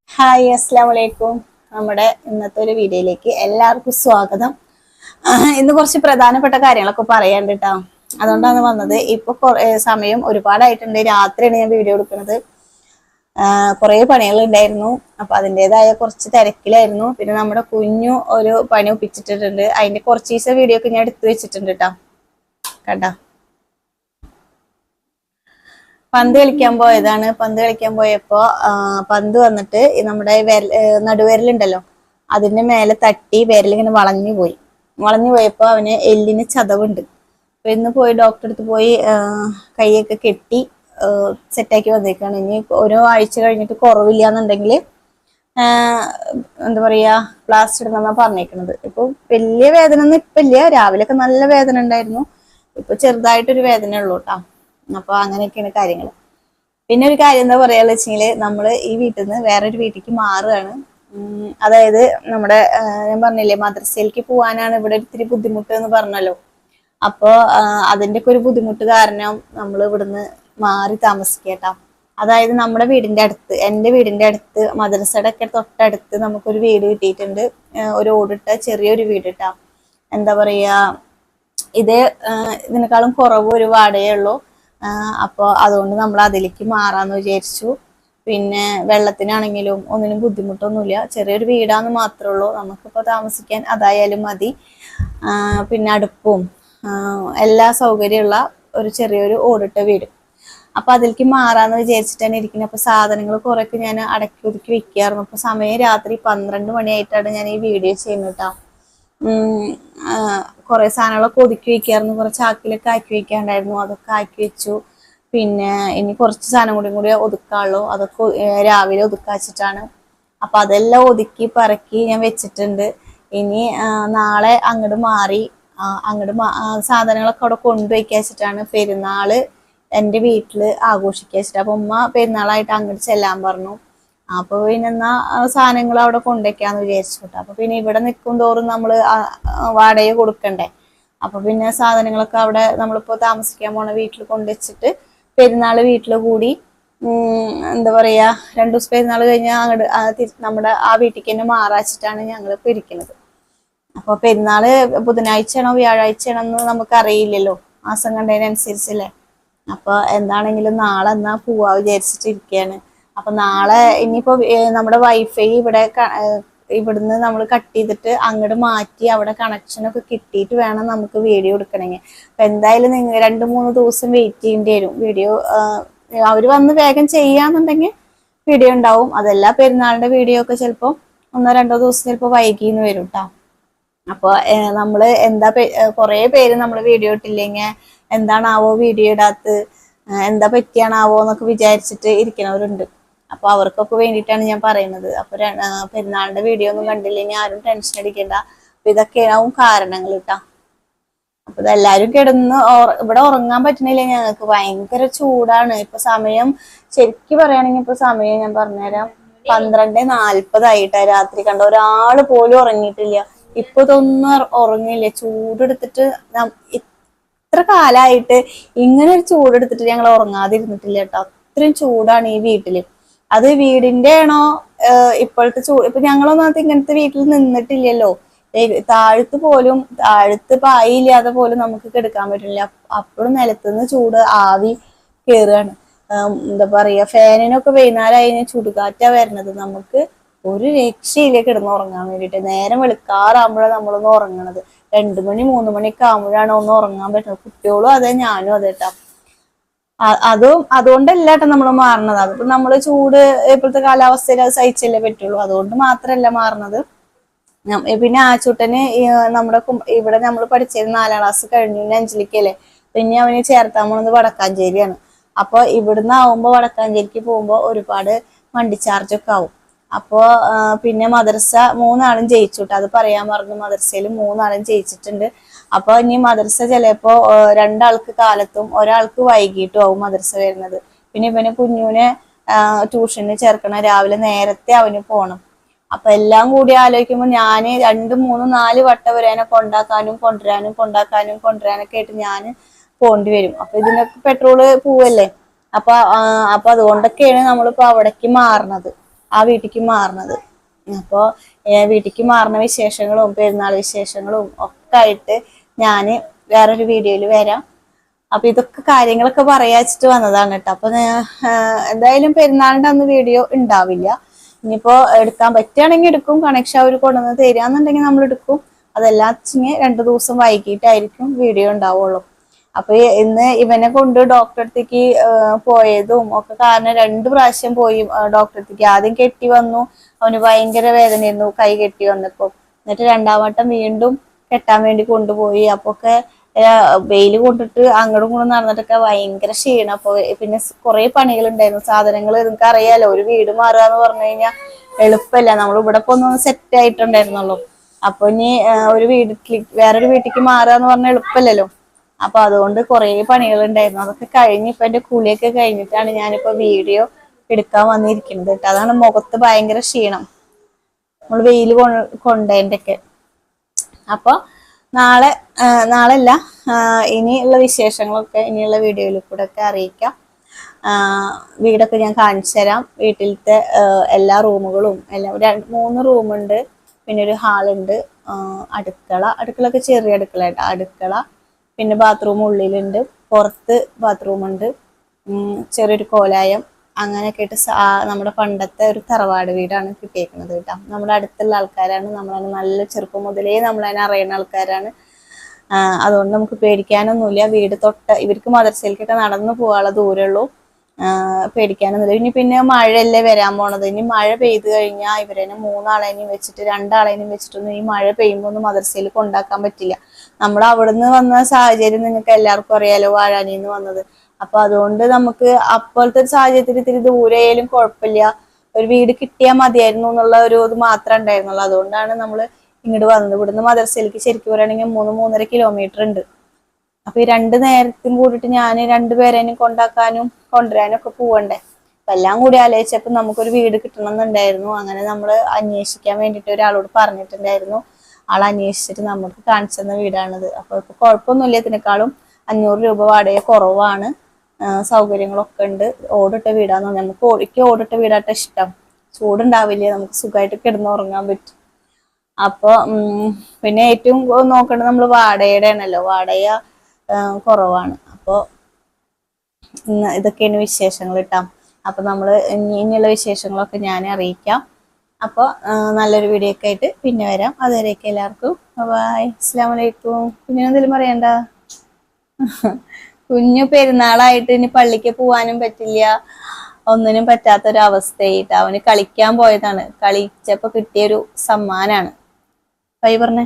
Hi അസ്സലാമു അലൈക്കും. നമ്മുടെ ഇന്നത്തെ ഒരു വീഡിയോയിലേക്ക് എല്ലാവർക്കും സ്വാഗതം. ഇന്ന് കുറച്ച് പ്രധാനപ്പെട്ട കാര്യങ്ങളൊക്കെ പറയാണ്ട് കേട്ടോ. അതുകൊണ്ടാണ് വന്നത്. ഇപ്പൊ സമയം ഒരുപാടായിട്ടുണ്ട്. രാത്രിയാണ് ഞാൻ വീഡിയോ എടുക്കുന്നത്. കുറേ പണികൾ ഉണ്ടായിരുന്നു. അപ്പൊ അതിൻ്റെതായ കുറച്ച് തിരക്കിലായിരുന്നു. പിന്നെ നമ്മുടെ കുഞ്ഞു ഒരു പണി ഒപ്പിച്ചിട്ടുണ്ട്. അതിന്റെ കുറച്ച് ദിവസം വീഡിയോ ഒക്കെ ഞാൻ എടുത്തു വെച്ചിട്ടുണ്ട് കേട്ടോ. കണ്ടോ, പന്ത് കളിക്കാൻ പോയതാണ്. പന്ത് കളിക്കാൻ പോയപ്പോ പന്ത് വന്നിട്ട് നമ്മുടെ നടുവിരലുണ്ടല്ലോ, അതിന്റെ മേലെ തട്ടി വിരലിങ്ങനെ വളഞ്ഞു പോയപ്പോ അവന് എല്ലിന് ചതവുണ്ട്. അപ്പൊ ഇന്ന് പോയി ഡോക്ടറെ അടുത്ത് പോയി കൈയൊക്കെ കെട്ടി സെറ്റാക്കി വന്നേക്കാണ്. ഇനി ഓരോ ആഴ്ച കഴിഞ്ഞിട്ട് കുറവില്ല എന്നുണ്ടെങ്കിൽ എന്താ പറയാ, പ്ലാസ്റ്റർ ഇടുന്ന പറഞ്ഞേക്കണത്. ഇപ്പൊ വലിയ വേദന ഒന്നും ഇപ്പൊ ഇല്ല. രാവിലെയൊക്കെ നല്ല വേദന ഉണ്ടായിരുന്നു. ഇപ്പൊ ചെറുതായിട്ടൊരു വേദന ഉള്ളൂ കേട്ടോ. അപ്പൊ അങ്ങനെയൊക്കെയാണ് കാര്യങ്ങൾ. പിന്നെ ഒരു കാര്യം എന്താ പറയാന്ന് വെച്ചെങ്കില്, നമ്മള് ഈ വീട്ടിൽ നിന്ന് വേറൊരു വീട്ടിലേക്ക് മാറുകയാണ്. അതായത് നമ്മുടെ ഞാൻ പറഞ്ഞില്ലേ, മദ്രസയിലേക്ക് പോകാനാണ് ഇവിടെ ഇത്തിരി ബുദ്ധിമുട്ട് എന്ന് പറഞ്ഞല്ലോ. അപ്പൊ അതിന്റെ ഒക്കെ ഒരു ബുദ്ധിമുട്ട് കാരണം നമ്മൾ ഇവിടുന്ന് മാറി താമസിക്കട്ടോ. അതായത് നമ്മുടെ വീടിന്റെ അടുത്ത്, എന്റെ വീടിന്റെ അടുത്ത്, മദ്രസയുടെ ഒക്കെ തൊട്ടടുത്ത് നമുക്കൊരു വീട് കിട്ടിയിട്ടുണ്ട്. ഒരു ഓടിട്ട ചെറിയൊരു വീട് കേട്ടോ. എന്താ പറയാ, ഇതിനേക്കാളും കുറവ് ഒരു വാടകയേ ഉള്ളൂ. അപ്പോൾ അതുകൊണ്ട് നമ്മൾ അതിലേക്ക് മാറാന്ന് വിചാരിച്ചു. പിന്നെ വെള്ളത്തിനാണെങ്കിലും ഒന്നിനും ബുദ്ധിമുട്ടൊന്നുമില്ല. ചെറിയൊരു വീടാന്ന് മാത്രമേ ഉള്ളൂ. നമുക്കിപ്പോൾ താമസിക്കാൻ അതായാലും മതി. പിന്നെ അടുപ്പും എല്ലാ സൗകര്യമുള്ള ഒരു ചെറിയൊരു ഓടിട്ട വീട്. അപ്പൊ അതിലേക്ക് മാറാന്ന് വിചാരിച്ചിട്ടാണ് ഇരിക്കുന്നത്. അപ്പൊ സാധനങ്ങൾ കുറെയൊക്കെ ഞാൻ അടക്കി ഒതുക്കി വെക്കാറുണ്ട്. അപ്പൊ സമയം രാത്രി 12 മണിയായിട്ടാണ് ഞാൻ ഈ വീഡിയോ ചെയ്യുന്നത് കേട്ടോ. കുറെ സാധനങ്ങളൊക്കെ ഒതുക്കി വെക്കാറുണ്ട്. കുറച്ച് ചാക്കിലൊക്കെ ആക്കി വെക്കാണ്ടായിരുന്നു. അതൊക്കെ ആക്കി വെച്ചു. പിന്നെ ഇനി കുറച്ച് സാധനം കൂടി ഒതുക്കാനുള്ളൂ. അതൊക്കെ രാവിലെ ഒതുക്കാച്ചിട്ടാണ്. അപ്പൊ അതെല്ലാം ഒതുക്കി പറക്കി ഞാൻ വെച്ചിട്ടുണ്ട്. ഇനി നാളെ അങ്ങോട്ട് മാറി സാധനങ്ങളൊക്കെ അവിടെ കൊണ്ടുവയ്ക്കാച്ചിട്ടാണ് പെരുന്നാള് എൻ്റെ വീട്ടില് ആഘോഷിക്കാച്ചിട്ട്. അപ്പൊ ഉമ്മ പെരുന്നാളായിട്ട് അങ്ങോട്ട് ചെല്ലാൻ പറഞ്ഞു. അപ്പൊ പിന്നെ എന്നാ സാധനങ്ങൾ അവിടെ കൊണ്ടുവയ്ക്കാന്ന് വിചാരിച്ചു. അപ്പൊ പിന്നെ ഇവിടെ നിൽക്കും തോറും നമ്മള് വാടക കൊടുക്കണ്ടേ. അപ്പൊ പിന്നെ സാധനങ്ങളൊക്കെ അവിടെ നമ്മളിപ്പോ താമസിക്കാൻ പോണ വീട്ടിൽ കൊണ്ടുവച്ചിട്ട് പെരുന്നാള് വീട്ടില് കൂടി എന്താ പറയാ, 2 ദിവസം പെരുന്നാൾ കഴിഞ്ഞാൽ അങ്ങോട്ട് നമ്മുടെ ആ വീട്ടിലേക്ക് തന്നെ മാറാച്ചിട്ടാണ് ഞങ്ങളിപ്പോ ഇരിക്കുന്നത്. അപ്പൊ പെരുന്നാള് ബുധനാഴ്ചയാണോ വ്യാഴാഴ്ചയാണോ എന്ന് നമുക്ക് അറിയില്ലല്ലോ, മാസം കണ്ടതിനനുസരിച്ചല്ലേ. അപ്പൊ എന്താണെങ്കിലും നാളെ എന്നാ പോവാ വിചാരിച്ചിട്ട് ഇരിക്കുകയാണ്. അപ്പൊ നാളെ ഇനിയിപ്പോ നമ്മുടെ വൈഫൈ ഇവിടുന്ന് നമ്മൾ കട്ട് ചെയ്തിട്ട് അങ്ങോട്ട് മാറ്റി അവിടെ കണക്ഷനൊക്കെ കിട്ടിയിട്ട് വേണം നമുക്ക് വീഡിയോ എടുക്കണമെങ്കിൽ. അപ്പൊ എന്തായാലും നിങ്ങൾ 2-3 ദിവസം വെയിറ്റ് ചെയ്യേണ്ടി വരും. വീഡിയോ അവര് വന്ന് വേഗം ചെയ്യാന്നുണ്ടെങ്കിൽ വീഡിയോ ഉണ്ടാവും. അതല്ല പെരുന്നാളിന്റെ വീഡിയോ ഒക്കെ ചിലപ്പോ 1-2 ദിവസം ചിലപ്പോ വൈകിന്ന് വരും കേട്ടോ. അപ്പൊ നമ്മള് കുറെ പേര് നമ്മള് വീഡിയോ ഇട്ടില്ലെങ്കിൽ എന്താണാവോ വീഡിയോ ഇടാത്ത്, എന്താ പറ്റിയാണാവോ എന്നൊക്കെ വിചാരിച്ചിട്ട് ഇരിക്കുന്നവരുണ്ട്. അപ്പൊ അവർക്കൊക്കെ വേണ്ടിയിട്ടാണ് ഞാൻ പറയുന്നത്. അപ്പൊ പെരുന്നാളിന്റെ വീഡിയോ ഒന്നും കണ്ടില്ലെങ്കിൽ ആരും ടെൻഷൻ അടിക്കണ്ട. അപ്പൊ ഇതൊക്കെയാവും കാരണങ്ങൾ കേട്ടാ. അപ്പൊ ഇതെല്ലാരും കിടന്ന് ഇവിടെ ഉറങ്ങാൻ പറ്റുന്നില്ല. ഞങ്ങൾക്ക് ഭയങ്കര ചൂടാണ്. ഇപ്പൊ സമയം ശരിക്കും പറയുകയാണെങ്കിൽ ഇപ്പൊ സമയം ഞാൻ പറഞ്ഞുതരാം, 12:40 രാത്രി. കണ്ട, ഒരാള് പോലും ഉറങ്ങിയിട്ടില്ല. ഇപ്പൊ ഇതൊന്നും ഉറങ്ങില്ല. ചൂടെടുത്തിട്ട് ഇത്ര കാലായിട്ട് ഇങ്ങനെ ഒരു ചൂടെടുത്തിട്ട് ഞങ്ങൾ ഉറങ്ങാതിരുന്നിട്ടില്ല കേട്ടോ. അത്രയും ചൂടാണ് ഈ വീട്ടില്. അത് വീടിന്റെ ആണോ ഇപ്പോഴത്തെ ചൂട്? ഇപ്പൊ ഞങ്ങളൊന്നും ഇങ്ങനത്തെ വീട്ടിൽ നിന്നിട്ടില്ലല്ലോ. താഴത്ത് പായില്ലാതെ പോലും നമുക്ക് കിടക്കാൻ പറ്റില്ല. അപ്പോഴും നിലത്തുനിന്ന് ചൂട് ആവി കയറുകയാണ്. എന്താ പറയാ, ഫാനിനൊക്കെ വൈകുന്നേരം അതിന് ചുടുകാറ്റാ വരുന്നത്. നമുക്ക് ഒരു രക്ഷയില്ല കിടന്നുറങ്ങാൻ വേണ്ടിയിട്ട്. നേരം വെളുക്കാറാകുമ്പോഴാണ് നമ്മളൊന്ന് ഉറങ്ങണത്. 2 മണി 3 മണിയൊക്കെ ആകുമ്പോഴാണ് ഒന്ന് ഉറങ്ങാൻ പറ്റുന്നത്. കുട്ടികളും അതെ, ഞാനും അതെ കേട്ടോ. അതുകൊണ്ടല്ല കേട്ടോ നമ്മൾ മാറണത്. അതിപ്പോ നമ്മള് ചൂട് ഇപ്പോഴത്തെ കാലാവസ്ഥയിൽ അത് സഹിച്ചല്ലേ പറ്റുള്ളൂ. അതുകൊണ്ട് മാത്രല്ല മാറണത്. പിന്നെ ആച്ചൂട്ടന് ഇവിടെ നമ്മൾ പഠിച്ചത് 4ാം ക്ലാസ് കഴിഞ്ഞു, 5ലേക്കല്ലേ. പിന്നെ അവന് ചേർത്താൻ പോണത് വടക്കാഞ്ചേരിയാണ്. അപ്പൊ ഇവിടുന്ന് ആവുമ്പോ വടക്കാഞ്ചേരിക്ക് പോകുമ്പോ ഒരുപാട് വണ്ടി ചാർജ് ഒക്കെ ആവും. അപ്പോ പിന്നെ മദ്രസ 3 ആളും ജയിച്ചു. അത് പറയാൻ പറഞ്ഞു. മദ്രസയിൽ 3 ആളും ജയിച്ചിട്ടുണ്ട്. അപ്പൊ ഇനി മദ്രസ ചിലപ്പോ 2 ആൾക്ക് കാലത്തും ഒരാൾക്ക് വൈകിട്ടും ആവും മദ്രസ വരുന്നത്. പിന്നെ ഇവന് കുഞ്ഞുവിനെ ട്യൂഷന് ചേർക്കണം. രാവിലെ നേരത്തെ അവന് പോണം. അപ്പൊ എല്ലാം കൂടി ആലോചിക്കുമ്പോൾ ഞാൻ 2, 3, 4 വട്ടം വരെ കൊണ്ടുവരാനൊക്കെ ആയിട്ട് ഞാൻ പോണ്ടി വരും. അപ്പൊ ഇതിനൊക്കെ പെട്രോള് പോവല്ലേ. അപ്പൊ അതുകൊണ്ടൊക്കെയാണ് നമ്മളിപ്പോ അവിടേക്ക് മാറണത്. ആ വീട്ടിലേക്ക് മാറുന്നത്. അപ്പോൾ വീട്ടിലേക്ക് മാറുന്ന വിശേഷങ്ങളും പെരുന്നാൾ വിശേഷങ്ങളും ഒക്കെ ആയിട്ട് ഞാൻ വേറൊരു വീഡിയോയിൽ വരാം. അപ്പൊ ഇതൊക്കെ കാര്യങ്ങളൊക്കെ പറയാച്ചിട്ട് വന്നതാണ് കേട്ടോ. അപ്പൊ എന്തായാലും പെരുന്നാളിന്റെ അന്ന് വീഡിയോ ഉണ്ടാവില്ല. ഇനിയിപ്പോ എടുക്കാൻ പറ്റുകയാണെങ്കിൽ എടുക്കും, കണക്ഷൻ അവർ കൊണ്ടുവന്ന് തരാന്നുണ്ടെങ്കിൽ നമ്മൾ എടുക്കും. അതല്ലാച്ചിങ് 2 ദിവസം വൈകിട്ടായിരിക്കും വീഡിയോ ഉണ്ടാവുള്ളൂ. അപ്പൊ ഇന്ന് ഇവനെ കൊണ്ട് ഡോക്ടറെ അടുത്തേക്ക് പോയതും ഒക്കെ കാരണം 2 പ്രാവശ്യം പോയി ഡോക്ടറെ അടുത്തേക്ക്. ആദ്യം കെട്ടി വന്നു, അവന് ഭയങ്കര വേദനയായിരുന്നു കൈ കെട്ടി വന്നപ്പോ. എന്നിട്ട് 2ാം വട്ടം വീണ്ടും കെട്ടാൻ വേണ്ടി കൊണ്ടുപോയി. അപ്പൊക്കെ വെയിൽ കൊണ്ടിട്ട് അങ്ങോട്ടും ഇങ്ങോട്ടും നടന്നിട്ടൊക്കെ ഭയങ്കര ക്ഷീണം. അപ്പൊ പിന്നെ കുറെ പണികൾ ഉണ്ടായിരുന്നു. സാധനങ്ങൾ നിങ്ങൾക്ക് അറിയാലോ, ഒരു വീട് മാറുക എന്ന് പറഞ്ഞു കഴിഞ്ഞാൽ എളുപ്പമല്ല. നമ്മൾ ഇവിടെ ഇപ്പൊ ഒന്ന് സെറ്റ് ആയിട്ടുണ്ടായിരുന്നുള്ളൂ. അപ്പൊ ഇനി ഒരു വീട്ടിലേക്ക് വേറൊരു വീട്ടിലേക്ക് മാറുക എന്ന് പറഞ്ഞാൽ എളുപ്പമല്ലല്ലോ. അപ്പൊ അതുകൊണ്ട് കുറെ പണികൾ ഉണ്ടായിരുന്നു. അതൊക്കെ കഴിഞ്ഞ് ഇപ്പൊ എന്റെ കുളിയൊക്കെ കഴിഞ്ഞിട്ടാണ് ഞാനിപ്പോ വീഡിയോ എടുക്കാൻ വന്നിരിക്കുന്നത് കേട്ടോ. അതാണ് മുഖത്ത് ഭയങ്കര ക്ഷീണം, നമ്മൾ വെയിൽ കൊണ്ടതിന്റെ ഒക്കെ. അപ്പൊ നാളല്ല ഇനിയുള്ള വിശേഷങ്ങളൊക്കെ ഇനിയുള്ള വീഡിയോയിൽ കൂടെ ഒക്കെ അറിയിക്കാം. വീടൊക്കെ ഞാൻ കാണിച്ചു തരാം. വീട്ടിലത്തെ എല്ലാ റൂമുകളും എല്ലാം 3 റൂമുണ്ട്, പിന്നെ ഒരു ഹാളുണ്ട്, അടുക്കളൊക്കെ ചെറിയ അടുക്കള കേട്ടോ. അടുക്കള പിന്നെ ബാത്റൂം ഉള്ളിലുണ്ട്, പുറത്ത് ബാത്റൂം ഉണ്ട്, ചെറിയൊരു കോലായം അങ്ങനെയൊക്കെ ആയിട്ട് നമ്മുടെ പണ്ടത്തെ ഒരു തറവാട് വീടാണ് കിട്ടിയേക്കുന്നത് കേട്ടോ. നമ്മുടെ അടുത്തുള്ള ആൾക്കാരാണ്, നമ്മളതിനെ നല്ല ചെറുപ്പം മുതലേ നമ്മളതിനെ അറിയുന്ന ആൾക്കാരാണ്. അതുകൊണ്ട് നമുക്ക് പേടിക്കാനൊന്നുമില്ല. വീട് ഇവർക്ക് മദർസയിലേക്കൊക്കെ നടന്നു പോകാനുള്ള ദൂരമുള്ളൂ, പേടിക്കാനൊന്നുമില്ല. ഇനി പിന്നെ മഴയല്ലേ വരാൻ പോണത്. ഇനി മഴ പെയ്തു കഴിഞ്ഞാൽ ഇവരേനെ 3 ആളേനെയും വെച്ചിട്ട് 2 ആളേനെയും വെച്ചിട്ടൊന്നും ഈ മഴ പെയ്യുമ്പോൾ ഒന്നും മദർസയിൽ കൊണ്ടാക്കാൻ പറ്റില്ല. നമ്മൾ അവിടുന്ന് വന്ന സാഹചര്യം നിങ്ങൾക്ക് എല്ലാവർക്കും അറിയാലോ, വാഴാനിന്ന് വന്നത്. അപ്പൊ അതുകൊണ്ട് നമുക്ക് അപ്പോഴത്തെ ഒരു സാഹചര്യത്തിൽ ഇത്തിരി ദൂരെയായാലും കുഴപ്പമില്ല, ഒരു വീട് കിട്ടിയാൽ മതിയായിരുന്നു എന്നുള്ള ഒരു ഇത് മാത്രമേ ഉണ്ടായിരുന്നുള്ളൂ. അതുകൊണ്ടാണ് നമ്മൾ ഇങ്ങോട്ട് വന്നത്. ഇവിടുന്ന് മദർസയിലേക്ക് ശരിക്കും പറയുകയാണെങ്കിൽ 3-3.5 കിലോമീറ്റർ ഉണ്ട്. അപ്പൊ ഈ 2 നേരത്തും കൂടിയിട്ട് ഞാൻ 2 പേരേനും കൊണ്ടാക്കാനും കൊണ്ടുവരാനും ഒക്കെ പോവണ്ടേ. അപ്പൊ എല്ലാം കൂടി ആലോചിച്ചപ്പോ നമുക്കൊരു വീട് കിട്ടണം എന്നുണ്ടായിരുന്നു. അങ്ങനെ നമ്മൾ അന്വേഷിക്കാൻ വേണ്ടിയിട്ട് ഒരാളോട് പറഞ്ഞിട്ടുണ്ടായിരുന്നു. ആൾ അന്വേഷിച്ചിട്ട് നമുക്ക് കാണിച്ചു തന്ന വീടാണിത്. അപ്പൊ ഇപ്പൊ കുഴപ്പമൊന്നുമില്ല, ഇതിനേക്കാളും 500 രൂപ വാടക കുറവാണ്, സൗകര്യങ്ങളൊക്കെ ഉണ്ട്. ഓടിട്ട വീടാന്ന് പറഞ്ഞാൽ എനിക്ക് ഓടിട്ട വീടാട്ട ഇഷ്ടം. ചൂടുണ്ടാവില്ല, നമുക്ക് സുഖമായിട്ട് കിടന്നുറങ്ങാൻ പറ്റും. അപ്പൊ പിന്നെ ഏറ്റവും നോക്കേണ്ടത് നമ്മൾ വാടകയുടെ ആണല്ലോ, വാടക കുറവാണ്. അപ്പോൾ ഇതൊക്കെയാണ് വിശേഷങ്ങൾ കേട്ടോ. അപ്പൊ നമ്മൾ ഇനിയുള്ള വിശേഷങ്ങളൊക്കെ ഞാൻ അറിയിക്കാം. അപ്പോൾ നല്ലൊരു വീഡിയോ ഒക്കെ ആയിട്ട് പിന്നെ വരാം. അതുവരെയൊക്കെ എല്ലാവർക്കും ബൈ, അസ്സലാമു അലൈക്കും. കുഞ്ഞിനെന്തെങ്കിലും പറയണ്ട? കുഞ്ഞു പെരുന്നാളായിട്ട് ഇനി പള്ളിക്ക് പോവാനും പറ്റില്ല, ഒന്നിനും പറ്റാത്തൊരവസ്ഥയായിട്ട് അവന് കളിക്കാൻ പോയതാണ്. കളിച്ചപ്പോ കിട്ടിയൊരു സമ്മാനാണ്. ബൈ പറഞ്ഞേ.